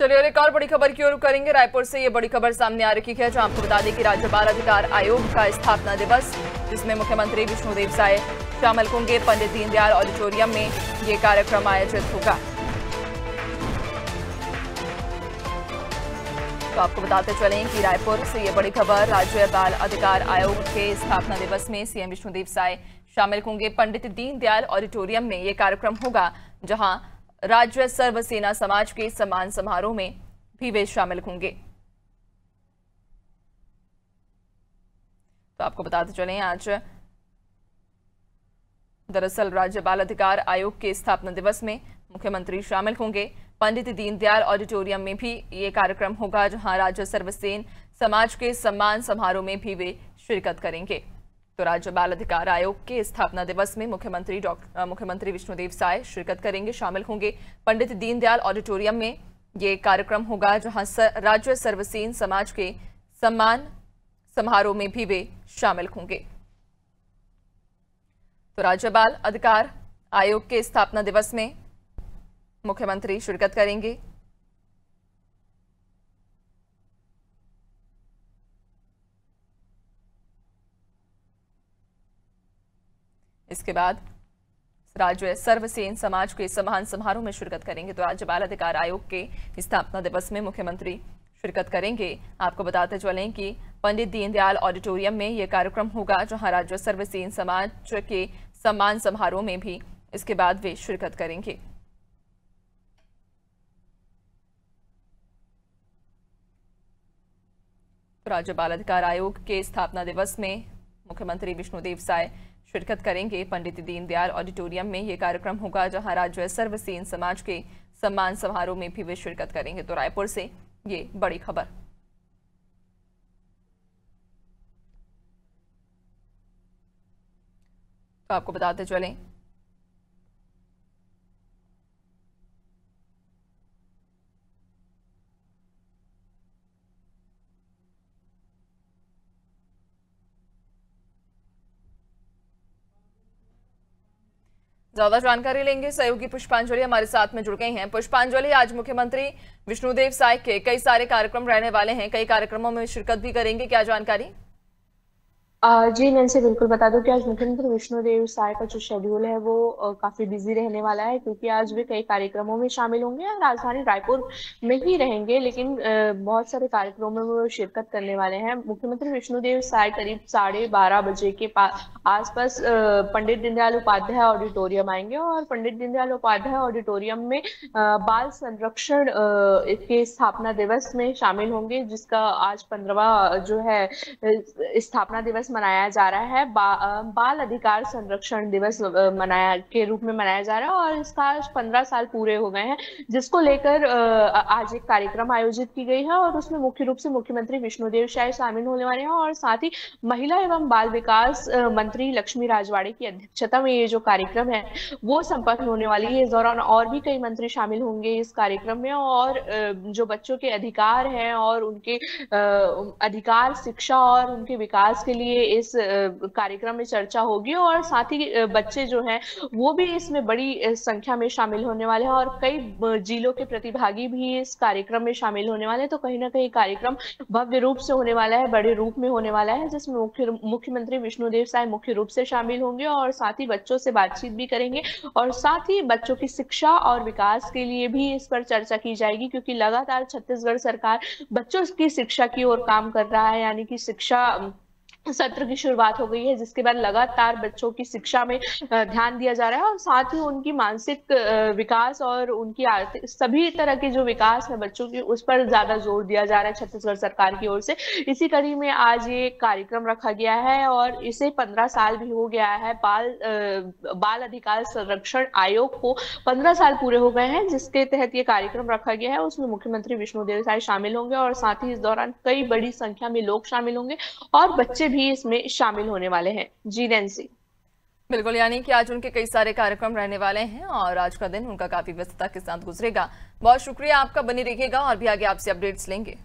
चलिए और एक और बड़ी खबर की ओर करेंगे। रायपुर से ये बड़ी खबर सामने आ रही है, जहां आपको बता दें कि राज्य बाल अधिकार आयोग का स्थापना दिवस, जिसमें मुख्यमंत्री विष्णुदेव साय शामिल होंगे। पंडित दीनदयाल ऑडिटोरियम में ये कार्यक्रम आयोजित होगा। तो आपको बताते चलें कि रायपुर से ये बड़ी खबर, राज्य बाल अधिकार आयोग के स्थापना दिवस में सीएम विष्णुदेव साय शामिल होंगे। पंडित दीनदयाल ऑडिटोरियम में ये कार्यक्रम होगा, जहां राज्य सर्व सेना समाज के सम्मान समारोह में भी वे शामिल होंगे। तो आपको बताते चलें, आज दरअसल राज्य बाल अधिकार आयोग के स्थापना दिवस में मुख्यमंत्री शामिल होंगे। पंडित दीनदयाल ऑडिटोरियम में भी ये कार्यक्रम होगा, जहां राज्य सर्वसेन समाज के सम्मान समारोह में भी वे शिरकत करेंगे। तो राज्य बाल अधिकार आयोग के स्थापना दिवस में मुख्यमंत्री विष्णुदेव साय शिरकत करेंगे, शामिल होंगे। पंडित दीनदयाल ऑडिटोरियम में ये कार्यक्रम होगा, जहां राज्य सर्वसेन समाज के सम्मान समारोह में भी वे शामिल होंगे। तो राज्य बाल अधिकार आयोग के स्थापना दिवस में मुख्यमंत्री शिरकत करेंगे। इसके बाद राज्य सर्वसेन समाज के सम्मान समारोह में शिरकत करेंगे। तो राज्य बाल अधिकार आयोग के स्थापना दिवस में मुख्यमंत्री शिरकत करेंगे। आपको बताते चलें कि पंडित दीनदयाल ऑडिटोरियम में यह कार्यक्रम होगा, जहां राज्य सर्वसेन समाज के सम्मान समारोह में भी इसके बाद वे शिरकत करेंगे। तो राज्य बाल अधिकार आयोग के स्थापना दिवस में मुख्यमंत्री विष्णुदेव साय शिरकत करेंगे। पंडित दीनदयाल ऑडिटोरियम में यह कार्यक्रम होगा, जहां राज्य सर्वसेन समाज के सम्मान समारोह में भी वे शिरकत करेंगे। तो रायपुर से ये बड़ी खबर। तो आपको बताते चलें, ज्यादा जानकारी लेंगे। सहयोगी पुष्पांजलि हमारे साथ में जुड़ गई हैं। पुष्पांजलि, आज मुख्यमंत्री विष्णुदेव साय के कई सारे कार्यक्रम रहने वाले हैं, कई कार्यक्रमों में शिरकत भी करेंगे, क्या जानकारी? जी नैन्सी, बिल्कुल बता दूं कि आज मुख्यमंत्री विष्णुदेव साय का जो शेड्यूल है वो काफी बिजी रहने वाला है, क्योंकि आज वे कई कार्यक्रमों में शामिल होंगे और राजधानी रायपुर में ही रहेंगे, लेकिन बहुत सारे कार्यक्रमों में वो शिरकत करने वाले हैं। मुख्यमंत्री विष्णुदेव साय करीब 12:30 बजे के आसपास पंडित दीनदयाल उपाध्याय ऑडिटोरियम आएंगे और पंडित दीनदयाल उपाध्याय ऑडिटोरियम में बाल संरक्षण के स्थापना दिवस में शामिल होंगे, जिसका आज 15वां जो है स्थापना दिवस मनाया जा रहा है। बाल अधिकार संरक्षण दिवस के रूप में मनाया जा रहा है और इसका आज 15 साल पूरे हो गए हैं, जिसको लेकर आज एक कार्यक्रम आयोजित की गई है और उसमें मुख्य रूप से मुख्यमंत्री विष्णुदेव साय शामिल होने वाले हैं और साथ ही महिला एवं बाल विकास मंत्री लक्ष्मी राजवाड़े की अध्यक्षता में ये जो कार्यक्रम है वो संपन्न होने वाली है। इस दौरान और भी कई मंत्री शामिल होंगे इस कार्यक्रम में और जो बच्चों के अधिकार हैं और उनके अधिकार, शिक्षा और उनके विकास के लिए इस कार्यक्रम में चर्चा होगी और साथ ही बच्चे जो हैं वो भी इसमें बड़ी संख्या में शामिल होने वाले हैं और कई जिलों के प्रतिभागी भी इस कार्यक्रम में शामिल होने वाले हैं। तो कहीं ना कहीं कार्यक्रम भव्य रूप से होने वाला है, बड़े रूप में होने वाला है, जिसमें मुख्यमंत्री विष्णुदेव साय मुख्य रूप से शामिल होंगे और साथ ही बच्चों से बातचीत भी करेंगे और साथ ही बच्चों की शिक्षा और विकास के लिए भी इस पर चर्चा की जाएगी, क्योंकि लगातार छत्तीसगढ़ सरकार बच्चों की शिक्षा की ओर काम कर रहा है। यानी कि शिक्षा सत्र की शुरुआत हो गई है, जिसके बाद लगातार बच्चों की शिक्षा में ध्यान दिया जा रहा है और साथ ही उनकी मानसिक विकास और उनकी आर्थिक सभी तरह के जो विकास है बच्चों की, उस पर ज्यादा जोर दिया जा रहा है छत्तीसगढ़ सरकार की ओर से। इसी कड़ी में आज ये कार्यक्रम रखा गया है और इसे 15 साल भी हो गया है। बाल अधिकार संरक्षण आयोग को 15 साल पूरे हो गए हैं, जिसके तहत ये कार्यक्रम रखा गया है। उसमें मुख्यमंत्री विष्णुदेव साय शामिल होंगे और साथ ही इस दौरान कई बड़ी संख्या में लोग शामिल होंगे और बच्चे भी इसमें शामिल होने वाले हैं। जी नैन्सी, बिल्कुल, यानी कि आज उनके कई सारे कार्यक्रम रहने वाले हैं और आज का दिन उनका काफी व्यस्तता के साथ गुजरेगा। बहुत शुक्रिया आपका, बनी रहिएगा और भी आगे आपसे अपडेट्स लेंगे।